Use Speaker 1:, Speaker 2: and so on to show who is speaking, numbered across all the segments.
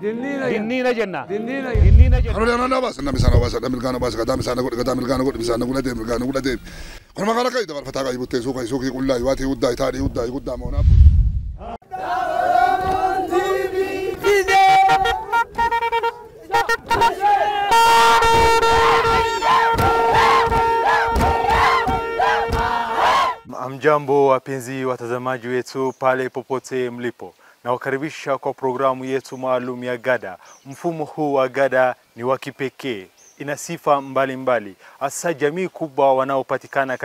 Speaker 1: Dinnina jenna. Dinnina jenna.
Speaker 2: Ano na bas, namisana bas, Amerikano bas, kata Amerikano ko, misana ko late, Amerikano ko late. Kung makakay, dapat fataka ibute suki kulay, wati udday, tari udday mo na.
Speaker 3: Amjambo wapenzi watazamaji wetu pale popote mlipo. Na wakaribisha kwa programu yetu maalum ya Gada. Mfumo huu wa Gada ni wa kipekee. Ina sifa mbalimbali. Hasa jamii kubwa wanaopatikana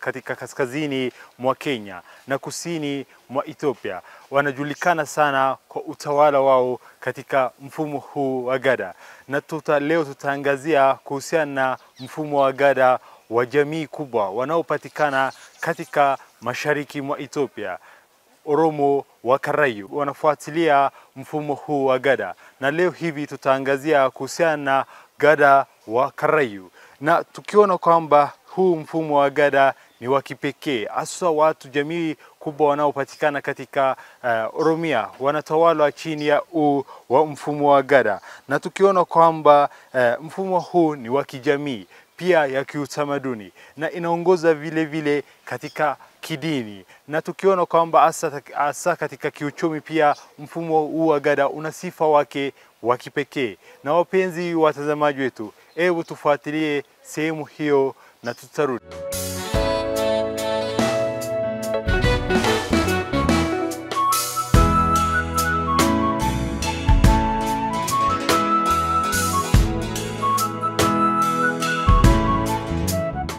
Speaker 3: katika kaskazini mwa Kenya na kusini mwa Ethiopia wanajulikana sana kwa utawala wao katika mfumo huu wa Gada. Na leo tutaangazia kuhusiana na mfumo wa Gada wa jamii kubwa wanaopatikana katika mashariki mwa Ethiopia, Oromo wa Karayu wanafuatilia mfumo huu wa Gada. Na leo hivi tutaangazia kuhusiana na Gada wa Karayu, na tukiona kwamba huu mfumo wa Gada ni wa kipekee. Hasa watu jamii kubwa wanaopatikana katika Oromia wanatawalwa chini ya wa mfumo wa Gada, na tukiona kwamba mfumo huu ni wa kijamii pia ya kiutamaduni na inaongoza vile vile katika kidini, na tukiona kwamba hasa katika kiuchumi pia mfumo huu wa Gada una sifa wake wa kipekee. Na wapenzi watazamaji wetu, hebu tufuatilie sehemu hiyo na tutarudi.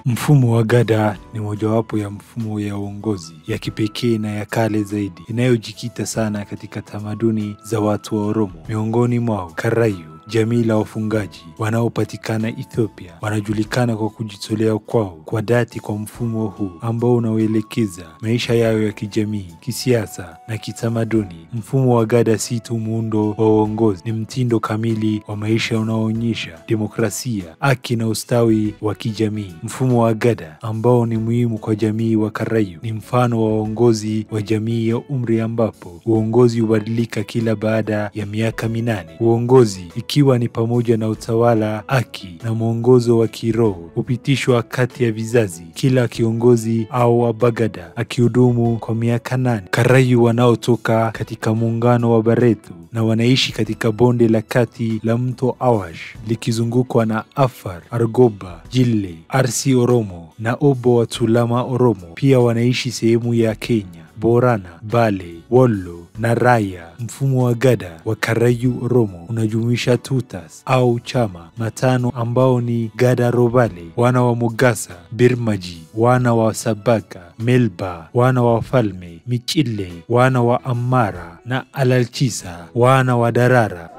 Speaker 3: Mfumo wa Gada ni mojawapo ya mfumo ya uongozi ya kipekee na ya kale zaidi inayojikita sana katika tamaduni za watu wa Oromo. Miongoni mwao Karayu, jamii la wafungaji wanaopatikana Ethiopia, wanajulikana kwa kujitolea kwao kwa dhati kwa mfumo huu ambao unaoelekeza maisha yao ya kijamii, kisiasa na kitamaduni. Mfumo wa Gada si tu muundo wa uongozi, ni mtindo kamili wa maisha unaoonyesha demokrasia, haki na ustawi wa kijamii. Mfumo wa Gada ambao ni muhimu kwa jamii wa Karayu ni mfano wa uongozi wa jamii ya umri ambapo uongozi hubadilika kila baada ya miaka 8. Uongozi ikiwa ni pamoja na utawala, haki na mwongozo wa kiroho hupitishwa kati ya vizazi, kila kiongozi au Abagada akihudumu kwa miaka 8. Karayu wanaotoka katika muungano wa Baretu na wanaishi katika bonde la kati la mto Awash likizungukwa na Afar, Argoba, Jille, Arsi Oromo na Obo wa Tulama Oromo. Pia wanaishi sehemu ya Kenya, Borana, Bale, Wollo na Raya. Mfumo wa Gada wa Karayu Oromo unajumuisha tutas au chama matano ambao ni Gada Robale, wana wa Mugasa, Birmaji, wana wa Sabaka, Melba, wana wa Falme, Michile, wana wa Amara na Alalchisa, wana wa Darara.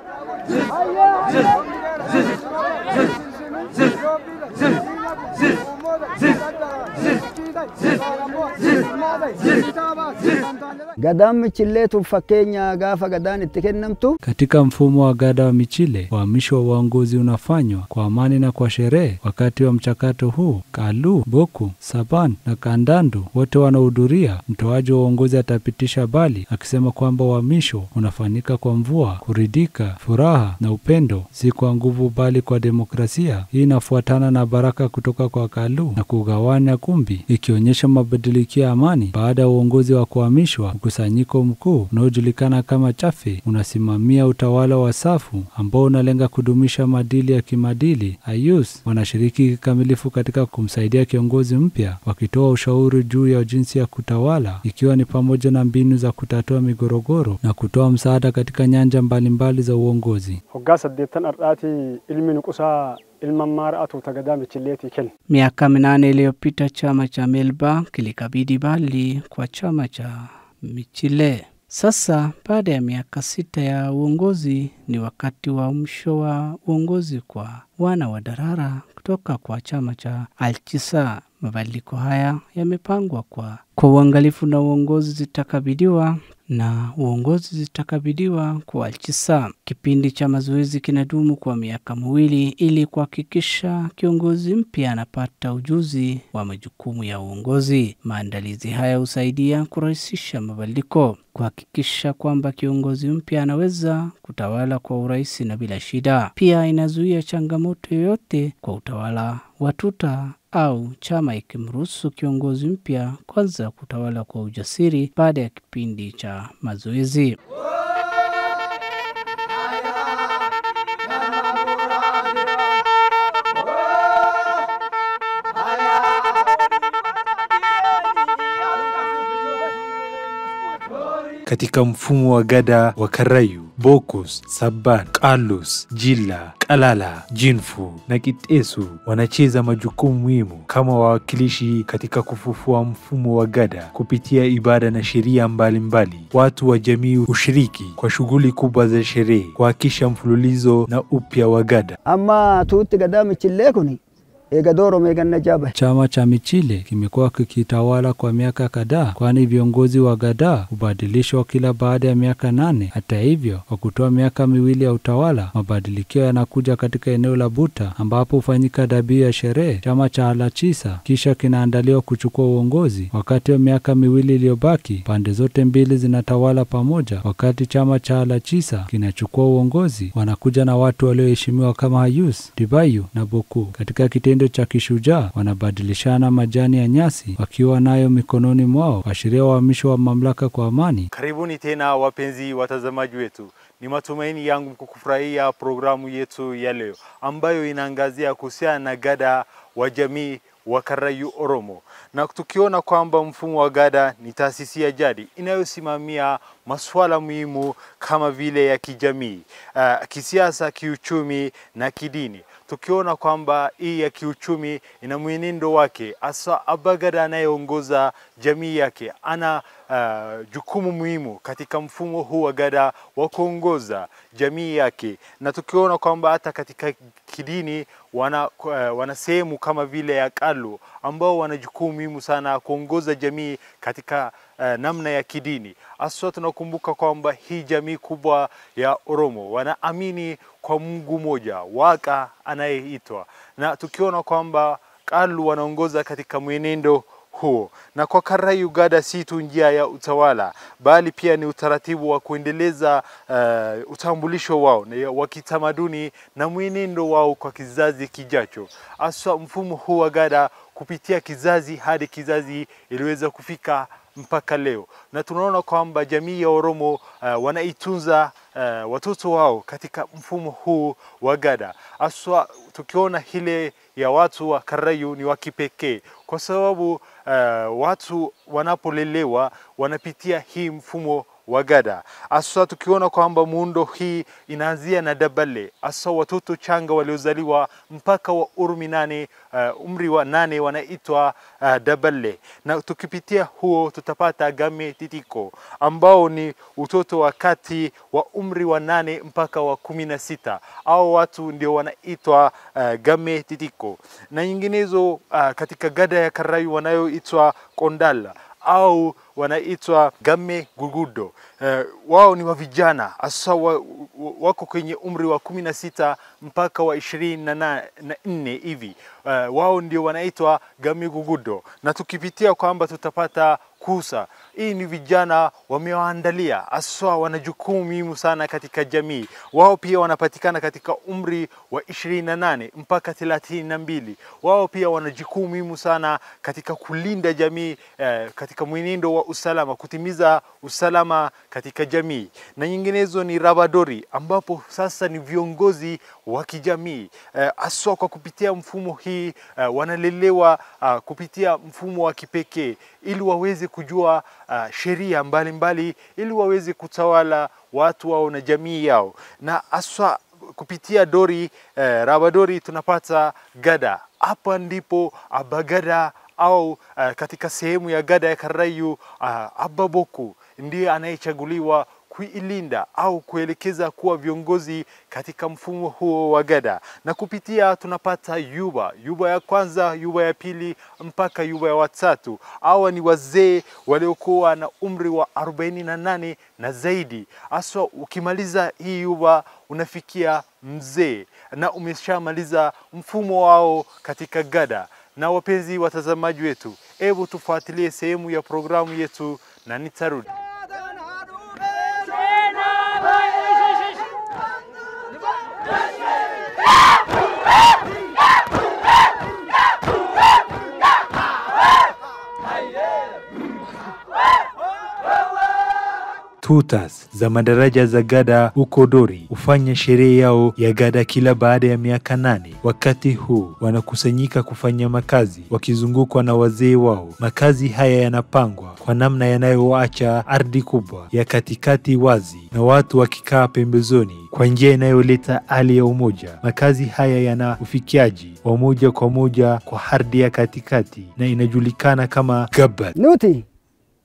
Speaker 4: Gadaan Michile tufakenya gafa gadaan itti kennamtu.
Speaker 5: Katika mfumo wa Gada wa Michile, uhamisho wa uongozi unafanywa kwa amani na kwa sherehe. Wakati wa mchakato huu, Kalu, Boku, Saban na Kandandu wote wanahudhuria. Mtoaji wa uongozi atapitisha bali akisema kwamba uhamisho unafanyika kwa mvua, kuridhika, furaha na upendo, si kwa nguvu bali kwa demokrasia. Hii inafuatana na baraka kutoka kwa Kalu na kugawanya kumbi, ikionyesha mabadiliko ya amani. Baada ya uongozi wa kuhamishwa, mkusanyiko mkuu unaojulikana kama chafe unasimamia utawala wa safu ambao unalenga kudumisha maadili ya kimadili. Ayus wanashiriki kikamilifu katika kumsaidia kiongozi mpya, wakitoa ushauri juu ya jinsi ya kutawala, ikiwa ni pamoja na mbinu za kutatua migogoro na kutoa msaada katika nyanja mbalimbali za uongozi.
Speaker 6: Miaka 8 iliyopita chama cha Melba kilikabidhi bali kwa chama cha Michile. Sasa baada ya miaka 6 ya uongozi ni wakati wa mwisho wa uongozi kwa wana wa Darara kutoka kwa chama cha Alchisa. Mabadiliko haya yamepangwa kwa uangalifu na uongozi zitakabidhiwa na uongozi zitakabidhiwa kwa Alchisa. Kipindi cha mazoezi kinadumu kwa miaka 2 ili kuhakikisha kiongozi mpya anapata ujuzi wa majukumu ya uongozi. Maandalizi haya husaidia kurahisisha mabadiliko, kuhakikisha kwamba kiongozi mpya anaweza kutawala kwa urahisi na bila shida. Pia inazuia changamoto yoyote kwa utawala wa tuta au chama ikimruhusu kiongozi mpya kwanza kutawala kwa ujasiri baada ya kipindi cha mazoezi.
Speaker 3: Katika mfumo wa gada wa Karayu, Bokus, Saban, Kalus, Jila, Kalala, Jinfu na Kitesu wanacheza majukumu muhimu kama wawakilishi katika kufufua mfumo wa gada kupitia ibada na sheria mbalimbali. Watu wa jamii ushiriki kwa shughuli kubwa za sherehe kuhakikisha mfululizo na upya wa gada.
Speaker 4: Ama tuti gada michile kuni egadoro megana jaba.
Speaker 5: Chama cha Michile kimekuwa kikitawala kwa miaka kadhaa, kwani viongozi wa gada hubadilishwa kila baada ya miaka 8. Hata hivyo, kwa kutoa miaka 2 ya utawala, mabadiliko yanakuja katika eneo la Buta ambapo hufanyika dabi ya sherehe. Chama cha Alachisa kisha kinaandaliwa kuchukua uongozi. Wakati wa miaka 2 iliyobaki, pande zote mbili zinatawala pamoja. Wakati chama cha Alachisa kinachukua uongozi, wanakuja na watu walioheshimiwa kama Hayus, Dibayu na Boku. Katika kitendo cha kishujaa, wanabadilishana majani ya nyasi wakiwa nayo mikononi mwao, kuashiria uhamisho wa mamlaka kwa amani.
Speaker 1: Karibuni tena wapenzi watazamaji wetu. Ni matumaini yangu kukufurahia programu yetu ya leo ambayo inaangazia kuhusiana na gada wa jamii wa Karayu Oromo. Na tukiona kwamba mfumo wa gada ni taasisi ya jadi inayosimamia masuala muhimu kama vile ya kijamii, kisiasa, kiuchumi na kidini. Tukiona kwamba hii ya kiuchumi ina mwenendo wake, asa abagada anayeongoza jamii yake ana jukumu muhimu katika mfumo huu wa gada wa kuongoza jamii yake. Na tukiona kwamba hata katika kidini wana sehemu kama vile ya Kalu ambao wana jukumu muhimu sana kuongoza jamii katika namna ya kidini. Aswa tunakumbuka kwamba hii jamii kubwa ya Oromo wanaamini kwa Mungu moja, Waka anayeitwa. Na tukiona kwamba Kalu wanaongoza katika mwenendo huo. Na kwa Karayu gada si tu njia ya utawala, bali pia ni utaratibu wa kuendeleza utambulisho wao wa kitamaduni na mwenendo wao kwa kizazi kijacho. Aswa mfumo huu wa gada kupitia kizazi hadi kizazi iliweza kufika mpaka leo. Na tunaona kwamba jamii ya Oromo wanaitunza watoto wao katika mfumo huu wa gada. Aswa tukiona hile ya watu wa Karayu ni wa kipekee kwa sababu watu wanapolelewa wanapitia hii mfumo wa gada. Aswa tukiona kwamba muundo hii inaanzia na dabale. Aswa watoto changa waliozaliwa mpaka wa umri wa 8 wanaitwa dabale. Na tukipitia huo tutapata game titiko ambao ni utoto wakati wa umri wa 8 mpaka wa 16. Au watu ndio wanaitwa game titiko. Na nyinginezo katika gada ya Karayu wanayoitwa kondala au wanaitwa game gugudo. Wao ni wa vijana, asa wako kwenye umri wa 16 mpaka wa 24 hivi. Wao ndio wanaitwa game gugudo. Na tukipitia kwamba tutapata kusa. Hii ni vijana wamewaandalia, aswa wanajukumu muhimu sana katika jamii. Wao pia wanapatikana katika umri wa 28 mpaka 32. Wao pia wanajukumu muhimu sana katika kulinda jamii, katika mwenendo wa usalama, kutimiza usalama katika jamii. Na nyinginezo ni rabadori ambapo sasa ni viongozi wa kijamii. Aswa kwa kupitia mfumo hii wanalelewa kupitia mfumo wa kipekee ili waweze kujua sheria mbalimbali ili waweze kutawala watu wao na jamii yao. Na aswa kupitia dori rabadori tunapata gada. Hapa ndipo abagada au katika sehemu ya gada ya Karayu Ababoku ndiye anayechaguliwa kuilinda au kuelekeza kuwa viongozi katika mfumo huo wa Gada. Na kupitia tunapata yuba ya kwanza, yuba ya pili mpaka yuba ya watatu. Hawa ni wazee waliokuwa na umri wa 48 na zaidi. Aswa ukimaliza hii yuba unafikia mzee na umeshamaliza mfumo wao katika Gada. Na wapenzi watazamaji wetu, hebu tufuatilie sehemu ya programu yetu na nitarudi.
Speaker 3: Tutas za madaraja za Gada huko Dori hufanya sherehe yao ya Gada kila baada ya miaka 8. Wakati huu wanakusanyika kufanya makazi wakizungukwa na wazee wao. Makazi haya yanapangwa kwa namna yanayoacha ardhi kubwa ya katikati wazi na watu wakikaa pembezoni kwa njia inayoleta hali ya umoja. Makazi haya yana ufikiaji wa moja kwa moja kwa ardhi ya katikati na inajulikana kama Gabbal.
Speaker 4: Nuti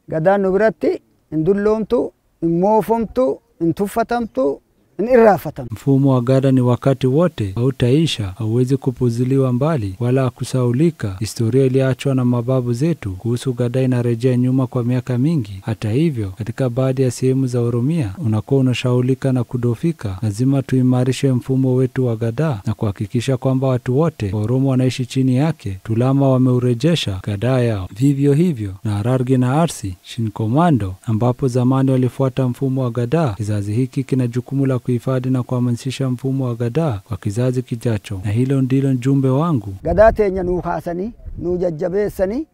Speaker 4: Gada nubrati indullomtu moofomtu intufatamtu inirafatam.
Speaker 5: Mfumo wa Gada ni wakati wote, hautaisha, hauwezi kupuziliwa mbali wala kusaulika. Historia iliachwa na mababu zetu kuhusu Gada inarejea nyuma kwa miaka mingi. Hata hivyo, katika baadhi ya sehemu za Oromia unakuwa unashaulika na kudofika. Lazima tuimarishe mfumo wetu wa Gada na kuhakikisha kwamba watu wote Oromo wanaishi chini yake. Tulama wameurejesha Gada yao. Vivyo hivyo na Hararge na Arsi Shinkomando ambapo zamani walifuata mfumo wa Gada. Kizazi hiki kina jukumu la kuhifadhi na kuhamasisha mfumo wa Gada kwa kizazi kijacho, na hilo ndilo jumbe wangu.
Speaker 4: Gada tenya nuhasani nujajabesani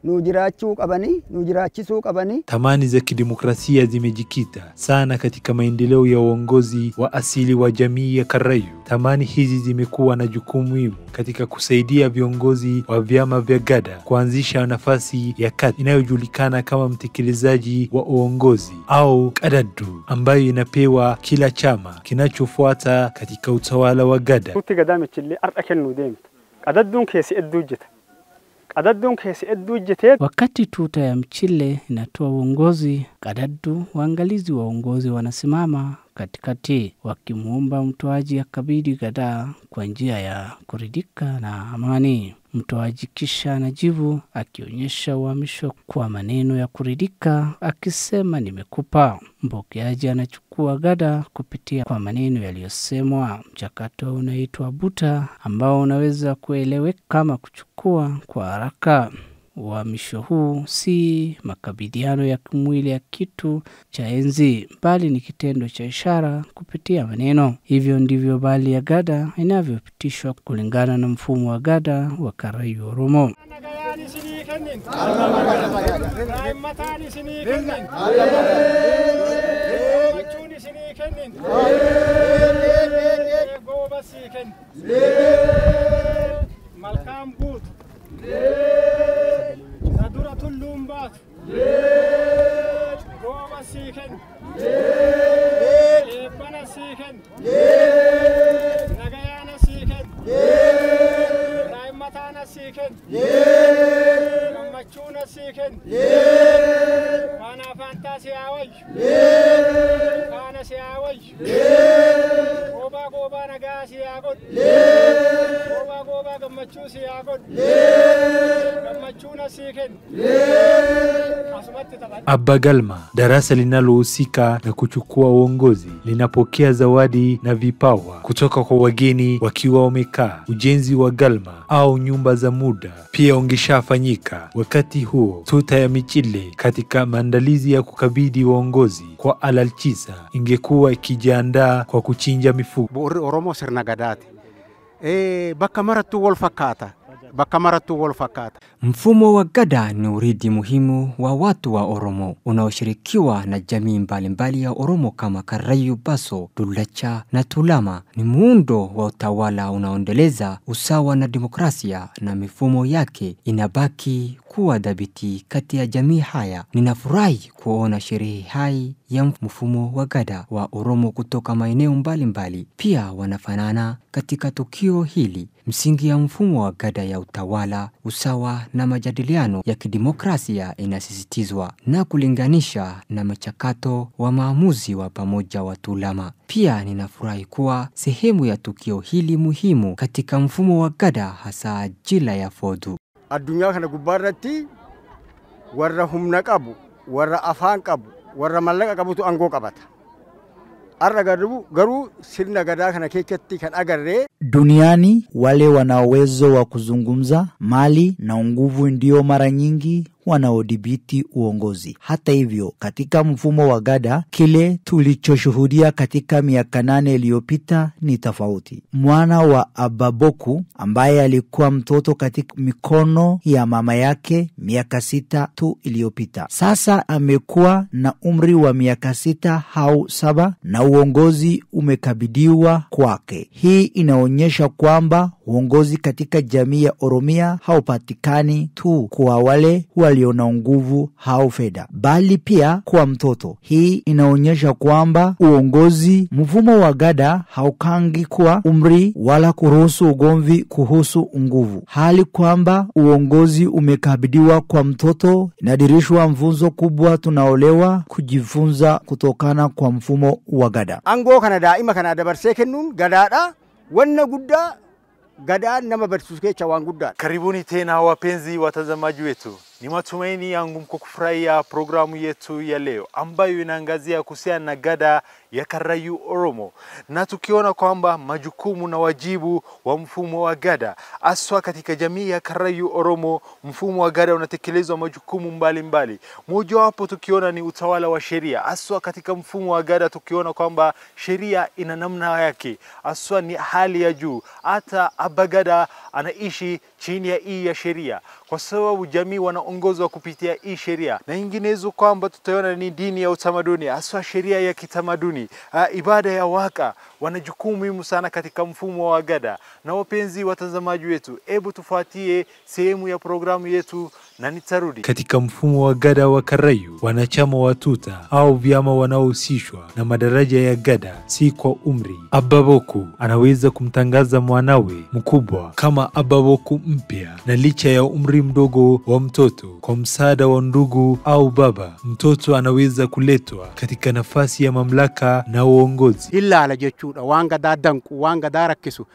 Speaker 4: nujirachu qabani nujirachisu qabani.
Speaker 3: Tamani za kidemokrasia zimejikita sana katika maendeleo ya uongozi wa asili wa jamii ya Karayu. Tamani hizi zimekuwa na jukumu muhimu katika kusaidia viongozi wa vyama vya Gada kuanzisha nafasi ya kati inayojulikana kama mtekelezaji wa uongozi au Kadadu, ambayo inapewa kila chama kinachofuata katika utawala wa Gada.
Speaker 7: Tuti Gada michile arqakenu demt Kadadun kesi edujeta.
Speaker 6: Wakati tuta ya Mchile inatoa uongozi, Kadadu waangalizi wa uongozi wanasimama katikati wakimuomba mtoaji akabidhi Gada kwa njia ya kuridhika na amani. Mtoaji kisha anajibu akionyesha uhamisho kwa maneno ya kuridhika akisema nimekupa. Mpokeaji anachukua Gada kupitia kwa maneno yaliyosemwa. Mchakato unaitwa buta ambao unaweza kueleweka kama kuchukua kwa haraka. Uhamisho huu si makabidhiano ya kimwili ya kitu cha enzi, bali ni kitendo cha ishara kupitia maneno. Hivyo ndivyo bali ya Gada inavyopitishwa kulingana na mfumo wa Gada wa Karayu Oromo.
Speaker 7: Nadura tullumbat goba siken bana siken nagayana siken raimatana siken machuna siken bana fantasia way bana sia way goba nagasi agon goba gamachusi agon gamachuna siken.
Speaker 3: Abba Galma, darasa linalohusika na kuchukua uongozi, linapokea zawadi na vipawa kutoka kwa wageni wakiwa wamekaa. Ujenzi wa Galma au nyumba za muda pia ungeshafanyika. Wakati huo, tuta ya Michile katika maandalizi ya kukabidhi uongozi kwa Alalchisa ingekuwa ikijiandaa kwa kuchinja mifugo.
Speaker 8: Oromo sirna Gadati. Bakka maratu wal fakata.
Speaker 9: Mfumo wa Gada ni urithi muhimu wa watu wa Oromo unaoshirikiwa na jamii mbalimbali ya Oromo kama Karayu, Baso, Dulacha na Tulama. Ni muundo wa utawala unaoendeleza usawa na demokrasia, na mifumo yake inabaki kuwa dhabiti kati ya jamii haya. Ninafurahi kuona sherehe hai ya mfumo wa gada wa Oromo kutoka maeneo mbalimbali. Pia wanafanana katika tukio hili. Msingi ya mfumo wa gada ya utawala, usawa na majadiliano ya kidemokrasia inasisitizwa na kulinganisha na mchakato wa maamuzi wa pamoja wa Tulama. Pia ninafurahi kuwa sehemu ya tukio hili muhimu katika mfumo wa gada, hasa jila ya Fodu.
Speaker 10: Addunyaa kana gubbaarratti warra humna qabu, warra afaan qabu, warra mallaqa qabutu angoo qabata. Arra garuu sirna gadaa kana keessatti kan agarre
Speaker 11: duniani wale wana uwezo wa kuzungumza, mali na nguvu ndio mara nyingi wanaodhibiti uongozi. Hata hivyo, katika mfumo wa gada, kile tulichoshuhudia katika miaka 8 iliyopita ni tofauti. Mwana wa Ababoku ambaye alikuwa mtoto katika mikono ya mama yake miaka 6 tu iliyopita, sasa amekuwa na umri wa miaka 6 au 7 na uongozi umekabidhiwa kwake. Hii inaonyesha kwamba uongozi katika jamii ya Oromia haupatikani tu kwa wale walio na nguvu au fedha, bali pia kwa mtoto. Hii inaonyesha kwamba uongozi mfumo wa gada haukangi kwa umri wala kuruhusu ugomvi kuhusu nguvu. Hali kwamba uongozi umekabidhiwa kwa mtoto inadirishwa mfunzo kubwa tunaolewa kujifunza kutokana kwa mfumo wa gada.
Speaker 10: Angoo kana daima kana dabarsee kennuun gadaadha wanna guddaa gada nama barsukecha wanguda.
Speaker 1: Karibuni tena wapenzi watazamaji wetu. Ni matumaini yangu mko kufurahia programu yetu ya leo ambayo inaangazia kuhusiana na gada ya Karayu Oromo, na tukiona kwamba majukumu na wajibu wa mfumo wa gada aswa katika jamii ya Karayu Oromo. Mfumo wa gada unatekelezwa majukumu mbalimbali. Moja wapo tukiona ni utawala wa sheria. Aswa katika mfumo wa gada tukiona kwamba sheria ina namna yake, aswa ni hali ya juu. Hata abagada anaishi chini ya hii ya sheria kwa sababu jamii wanaongozwa kupitia hii sheria. Na nyinginezo kwamba tutaona ni dini ya utamaduni, aswa sheria ya kitamaduni, ibada ya waka, wana jukumu muhimu sana katika mfumo wa gada. Na wapenzi watazamaji wetu, hebu tufuatie sehemu ya programu yetu na nitarudi.
Speaker 3: Katika mfumo wa gada wa Karayu, wanachama wa tuta au vyama wanaohusishwa na madaraja ya gada si kwa umri. Ababoku anaweza kumtangaza mwanawe mkubwa kama Ababoku mpya, na licha ya umri mdogo wa mtoto, kwa msaada wa ndugu au baba, mtoto anaweza kuletwa katika nafasi ya mamlaka na uongozi.
Speaker 8: Illa ala jechuudha waan gadaa danqu, waan gadaa rakkisu,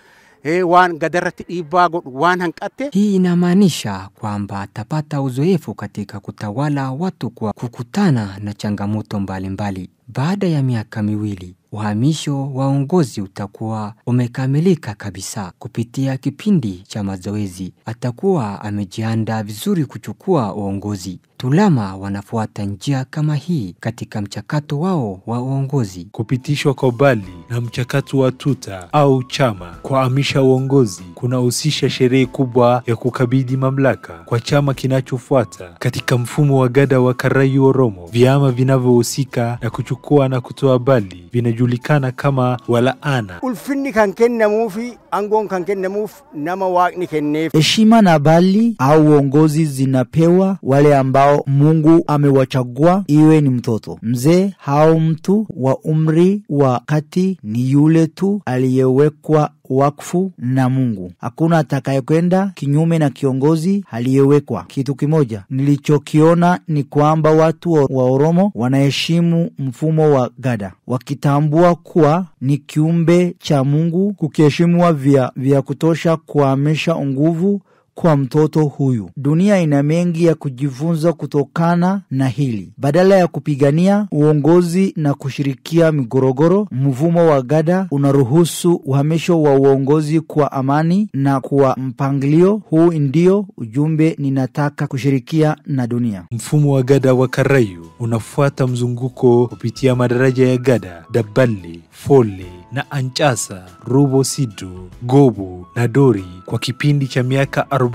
Speaker 8: waan gadarratti dhiibbaa godhu, waan hanqatte.
Speaker 9: Hii inamaanisha kwamba atapata uzoefu katika kutawala watu kwa kukutana na changamoto mbalimbali. Baada ya miaka 2, uhamisho wa uongozi utakuwa umekamilika kabisa. Kupitia kipindi cha mazoezi, atakuwa amejiandaa vizuri kuchukua uongozi. Tulama wanafuata njia kama hii katika mchakato wao wa uongozi.
Speaker 3: Kupitishwa kwa bali na mchakato wa tuta au chama kuhamisha uongozi kunahusisha sherehe kubwa ya kukabidhi mamlaka kwa chama kinachofuata. Katika mfumo wa gada wa Karayu Oromo, vyama vinavyohusika na kuchukua na kutoa bali vinajulikana kama walaana.
Speaker 10: Ulfinni kan kennamuufi angoon kan kennamuuf nama waaqni kenneef.
Speaker 11: Heshima na bali au uongozi zinapewa wale ambao Mungu amewachagua, iwe ni mtoto, mzee au mtu wa umri wa kati, ni yule tu aliyewekwa wakfu na Mungu. Hakuna atakayekwenda kinyume na kiongozi aliyewekwa. Kitu kimoja nilichokiona ni kwamba watu wa Oromo wanaheshimu mfumo wa gada, wakitambua kuwa ni kiumbe cha Mungu. Kukiheshimiwa vya kutosha kuhamisha nguvu kwa mtoto huyu. Dunia ina mengi ya kujifunza kutokana na hili. Badala ya kupigania uongozi na kushirikia migorogoro, mfumo wa gada unaruhusu uhamisho wa uongozi kwa amani na kwa mpangilio. Huu ndio ujumbe ninataka kushirikia na dunia.
Speaker 3: Mfumo wa gada wa Karayu unafuata mzunguko kupitia madaraja ya gada, Dabali, Fole na Anchasa, Robo Sidu, Gobu na Dori kwa kipindi cha miaka 40.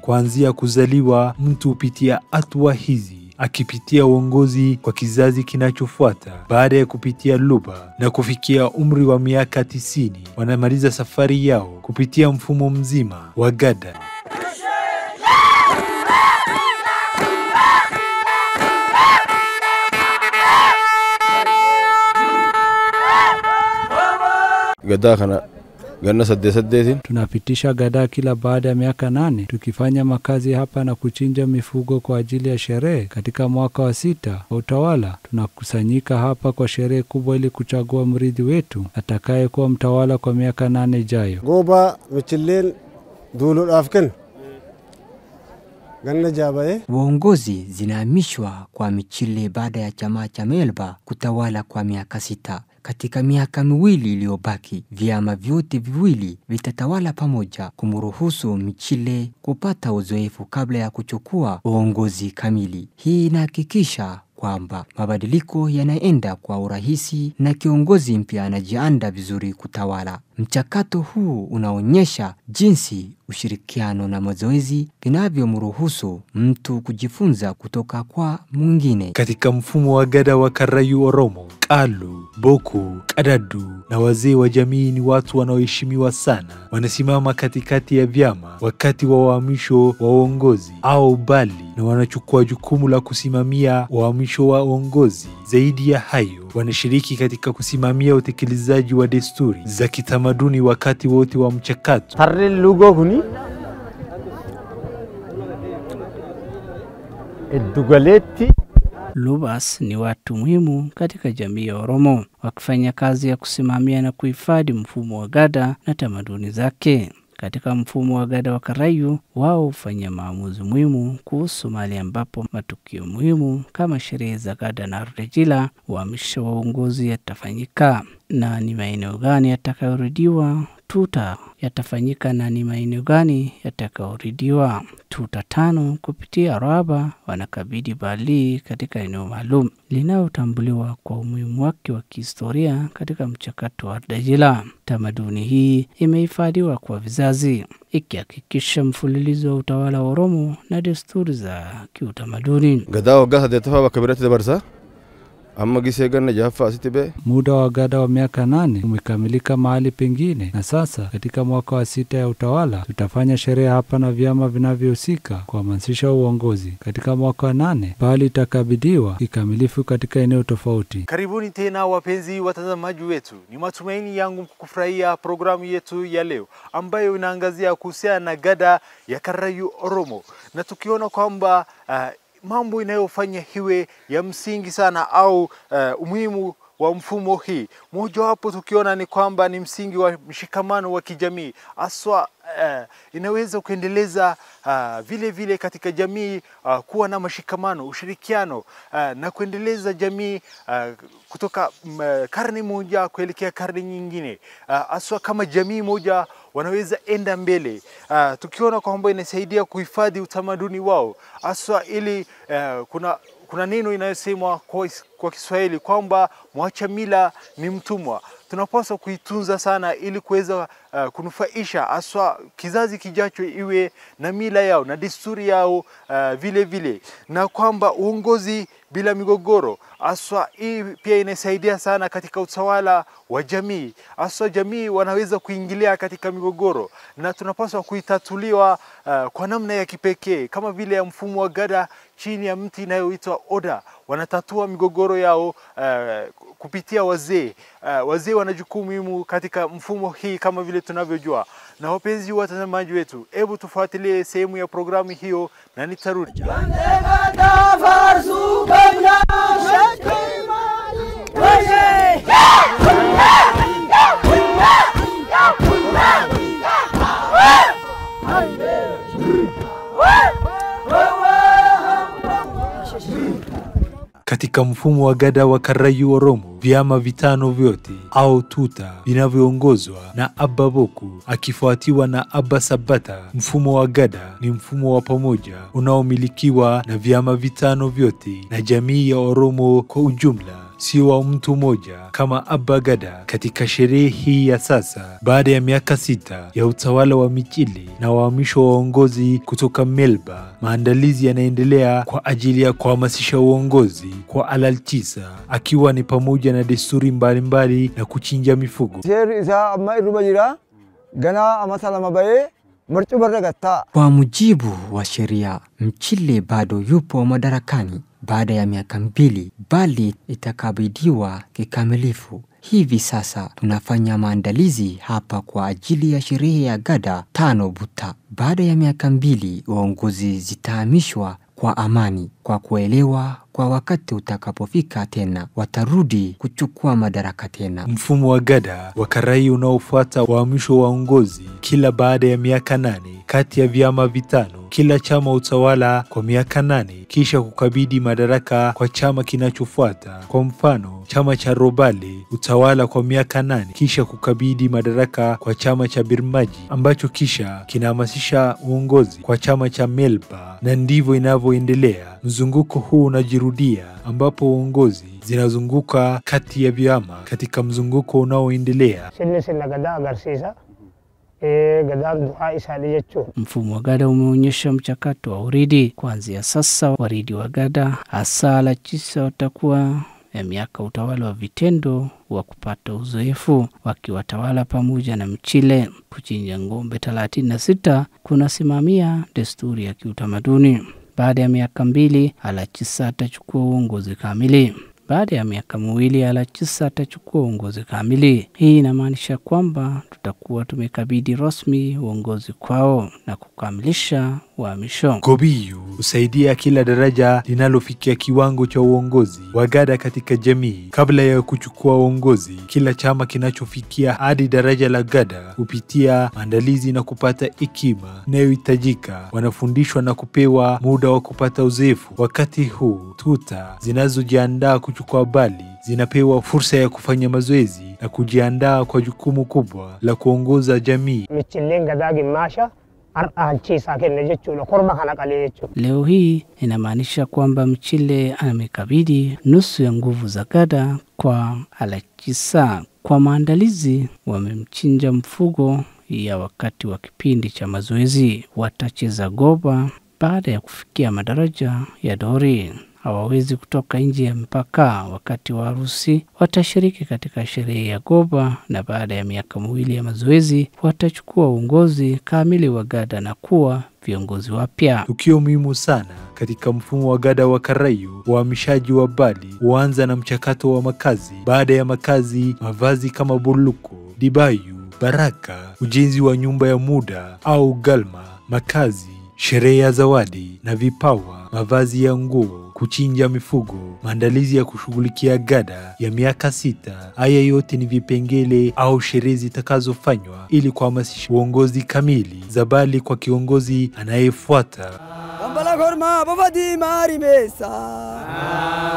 Speaker 3: Kuanzia kuzaliwa, mtu hupitia hatua hizi akipitia uongozi kwa kizazi kinachofuata. Baada ya kupitia luba na kufikia umri wa miaka 90, wanamaliza safari yao kupitia mfumo mzima wa gada.
Speaker 12: gadaa kana ganna saddeetin.
Speaker 5: Tunapitisha gadaa kila baada ya miaka 8 tukifanya makazi hapa na kuchinja mifugo kwa ajili ya sherehe. Katika mwaka wa 6 wa utawala tunakusanyika hapa kwa sherehe kubwa ili kuchagua mrithi wetu atakaye kuwa mtawala kwa miaka 8 ijayo.
Speaker 10: Goba michilen dulu afken ganna jabae.
Speaker 9: Uongozi zinahamishwa kwa Michile baada ya chama cha Melba kutawala kwa miaka 6. Katika miaka miwili iliyobaki, vyama vyote viwili vitatawala pamoja kumruhusu Michile kupata uzoefu kabla ya kuchukua uongozi kamili. Hii inahakikisha kwamba mabadiliko yanaenda kwa urahisi na kiongozi mpya anajiandaa vizuri kutawala. Mchakato huu unaonyesha jinsi ushirikiano na mazoezi vinavyomruhusu mtu kujifunza kutoka kwa mwingine.
Speaker 3: Katika mfumo wa gada wa Karayu Oromo, Kalu, Boku, Kadadu na wazee wa jamii ni watu wanaoheshimiwa sana. Wanasimama katikati ya vyama wakati wa uhamisho wa uongozi au bali, na wanachukua jukumu la kusimamia uhamisho wa uongozi. Zaidi ya hayo, wanashiriki katika kusimamia utekelezaji wa desturi za kitamaduni wakati wote wa mchakato.
Speaker 7: Harri lugo huni edugaletti.
Speaker 6: Lubas ni watu muhimu katika jamii ya Oromo, wakifanya kazi ya kusimamia na kuhifadhi mfumo wa gada na tamaduni zake. Katika mfumo wa gada wa Karayu, wao hufanya maamuzi muhimu kuhusu mahali ambapo matukio muhimu kama sherehe za gada na rejila, uhamisho wa uongozi yatafanyika na ni maeneo gani yatakayorudiwa. Tuta yatafanyika na ni maeneo gani yatakayorudiwa. Tuta 5 kupitia Raba wanakabidhi bali katika eneo maalum linalotambuliwa kwa umuhimu wake wa kihistoria katika mchakato wa rejila. Tamaduni hii imehifadhiwa kwa vizazi, ikihakikisha mfululizo wa utawala wa Oromo na desturi za kiutamaduni.
Speaker 12: Gadaa waggaa 8 bakabirati dabarsa. Amma gisegana jafa asitibe.
Speaker 5: Muda wa gada wa miaka 8 umekamilika mahali pengine, na sasa katika mwaka wa 6 ya utawala tutafanya sherehe hapa na vyama vinavyohusika kuhamasisha uongozi. Katika mwaka wa 8 bali itakabidhiwa kikamilifu katika eneo tofauti.
Speaker 1: Karibuni tena wapenzi watazamaji wetu. Ni matumaini yangu kufurahia programu yetu ya leo ambayo inaangazia kuhusiana na gada ya Karayu Oromo, na tukiona kwamba mambo inayofanya hiwe ya msingi sana au umuhimu wa mfumo hii. Moja wapo tukiona ni kwamba ni msingi wa mshikamano wa kijamii. Aswa inaweza kuendeleza vile vile katika jamii kuwa na mshikamano, ushirikiano na kuendeleza jamii kutoka karne moja kuelekea karne nyingine. Aswa kama jamii moja wanaweza enda mbele. Tukiona kwamba inasaidia kuhifadhi utamaduni wao. Aswa ili kuna neno inayosemwa kwa Kiswahili kwamba mwacha mila ni mtumwa. Tunapaswa kuitunza sana ili kuweza kunufaisha aswa kizazi kijacho iwe na mila yao na desturi yao vile vile, na kwamba uongozi bila migogoro aswa hii pia inasaidia sana katika utawala wa jamii. Aswa jamii wanaweza kuingilia katika migogoro na tunapaswa kuitatuliwa kwa namna ya kipekee, kama vile ya mfumo wa gada chini ya mti inayoitwa Oda. Wanatatua migogoro yao kupitia wazee. Wazee wana jukumu muhimu katika mfumo hii kama vile tunavyojua. Na wapenzi watazamaji wetu, hebu tufuatilie sehemu ya programu hiyo na nitarudi.
Speaker 3: Katika mfumo wa gada wa Karayu Oromo, vyama vitano vyote au tuta vinavyoongozwa na Abba Boku akifuatiwa na Abba Sabata. Mfumo wa gada ni mfumo wa pamoja unaomilikiwa na vyama vitano vyote na jamii ya Oromo kwa ujumla, sio wa mtu mmoja kama Abba Gada. Katika sherehe hii ya sasa, baada ya miaka 6 ya utawala wa Michile na uhamisho wa uongozi kutoka Melba, maandalizi yanaendelea kwa ajili ya kuhamasisha uongozi kwa Alalchisa, akiwa ni pamoja na desturi mbalimbali na kuchinja mifugo.
Speaker 9: Kwa mujibu wa sheria, Mchile bado yupo madarakani baada ya miaka 2, bali itakabidhiwa kikamilifu. Hivi sasa tunafanya maandalizi hapa kwa ajili ya sherehe ya Gada 5 Buta. Baada ya miaka 2 uongozi zitahamishwa kwa amani, kwa kuelewa kwa wakati utakapofika tena watarudi kuchukua madaraka tena.
Speaker 3: Mfumo wa Gada wa Karai unaofuata uhamisho wa uongozi kila baada ya miaka 8 kati ya vyama vitano, kila chama utawala kwa miaka 8 kisha kukabidhi madaraka kwa chama kinachofuata. Kwa mfano, chama cha Robale utawala kwa miaka 8 kisha kukabidhi madaraka kwa chama cha Birmaji ambacho kisha kinahamasisha uongozi kwa chama cha Melba, na ndivyo inavyoendelea. Mzunguko huu unajirudia ambapo uongozi zinazunguka kati ya vyama katika mzunguko unaoendelea.
Speaker 6: Mfumo wa Gada umeonyesha mchakato wa uridi. Kuanzia sasa waridi wa Gada hasa Alachisa watakuwa ya miaka utawala wa vitendo wa kupata uzoefu wakiwatawala pamoja na Mchile. Kuchinja ng'ombe 36 kunasimamia desturi ya kiutamaduni. Baada ya miaka 2 Alachisa atachukua uongozi kamili. Baada ya miaka 2 Alachisa atachukua uongozi kamili. Hii inamaanisha kwamba tutakuwa tumekabidhi rasmi uongozi kwao na kukamilisha uhamisho.
Speaker 3: Gobiyu husaidia kila daraja linalofikia kiwango cha uongozi wa Gada katika jamii. Kabla ya kuchukua uongozi, kila chama kinachofikia hadi daraja la Gada hupitia maandalizi na kupata hekima inayohitajika. Wanafundishwa na kupewa muda wa kupata uzoefu. Wakati huu tuta zinazojiandaa kuchukua bali zinapewa fursa ya kufanya mazoezi na kujiandaa kwa jukumu kubwa la kuongoza jamii.
Speaker 6: Leo hii inamaanisha kwamba Mchile amekabidhi nusu ya nguvu za Gada kwa Alachisa. Kwa maandalizi wamemchinja mfugo ya wakati wa kipindi cha mazoezi. Watacheza goba baada ya kufikia madaraja ya dori. Hawawezi kutoka nje ya mpaka. Wakati wa harusi watashiriki katika sherehe ya goba, na baada ya miaka 2 ya mazoezi watachukua uongozi kamili wa Gada na kuwa viongozi wapya.
Speaker 3: Tukio muhimu sana katika mfumo wa Gada wa Karayu, uhamishaji wa bali huanza na mchakato wa makazi. Baada ya makazi, mavazi kama buluko, dibayu, baraka, ujenzi wa nyumba ya muda au galma, makazi, sherehe ya zawadi na vipawa, mavazi ya nguo, kuchinja mifugo, maandalizi ya kushughulikia Gada ya miaka 6. Haya yote ni vipengele au sherehe zitakazofanywa ili kuhamasisha uongozi kamili zabali kwa kiongozi anayefuata.
Speaker 13: Dambala korma bafadi mari mesa.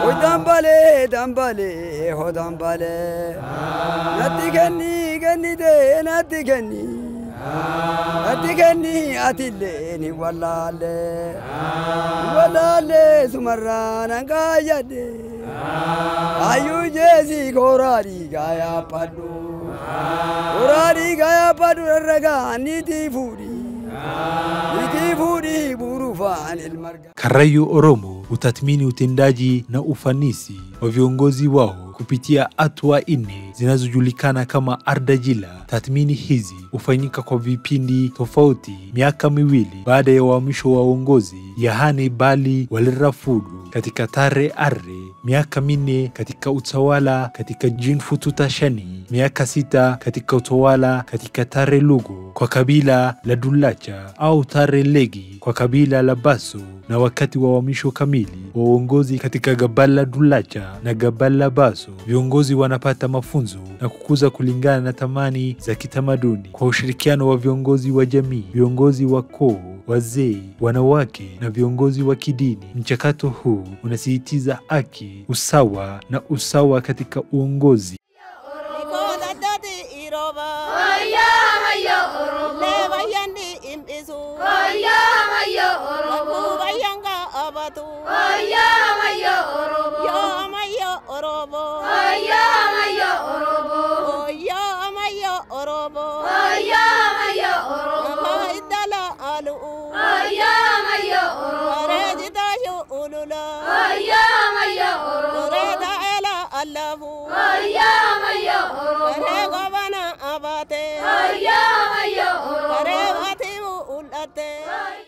Speaker 13: Oy dambale dambale ho dambale. Natigani gani de natigani. Natigani atile walale. Walale sumarana gayade. Ayu jezi korari gaya padu. Korari gaya padu raga niti fudi.
Speaker 3: Karayu Oromo utathmini utendaji na ufanisi wa viongozi wao kupitia hatua 4 zinazojulikana kama Ardajila. Tathmini hizi hufanyika kwa vipindi tofauti miaka 2 baada ya uhamisho wa uongozi, yaani bali walirafudu katika Tare Arre, miaka 4 katika utawala katika Jinfututashani, miaka 6 katika utawala katika Tare Lugo kwa kabila la Dulacha au Tare Legi kwa kabila la Baso, na wakati wa uhamisho kamili wa uongozi katika Gabala Dulacha na Gabala Baso, viongozi wanapata mafunzo na kukuza kulingana na tamani za kitamaduni kwa ushirikiano wa viongozi wa jamii, viongozi wa koo, wazee, wanawake na viongozi wa kidini. Mchakato huu unasisitiza haki, usawa na usawa katika uongozi.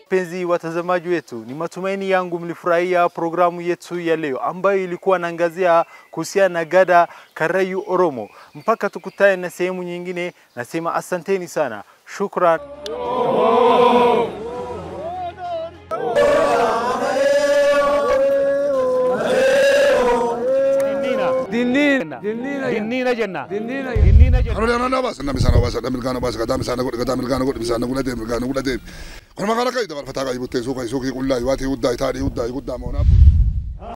Speaker 1: Penzi watazamaji wetu, ni matumaini yangu mlifurahia programu yetu ya leo ambayo ilikuwa inaangazia kuhusiana na gada Karayu Oromo. Mpaka tukutane na sehemu nyingine, nasema asanteni sana. Shukran.
Speaker 2: Dinina jenna. Dinina jenna. Kalau dia bas, na misana bas, ada milkana bas, kata milkana kod misana gula de. Kalau makala kai, dapat fataka ibu tesu kai suki kullai, wati udai tadi udai udda mau nabu.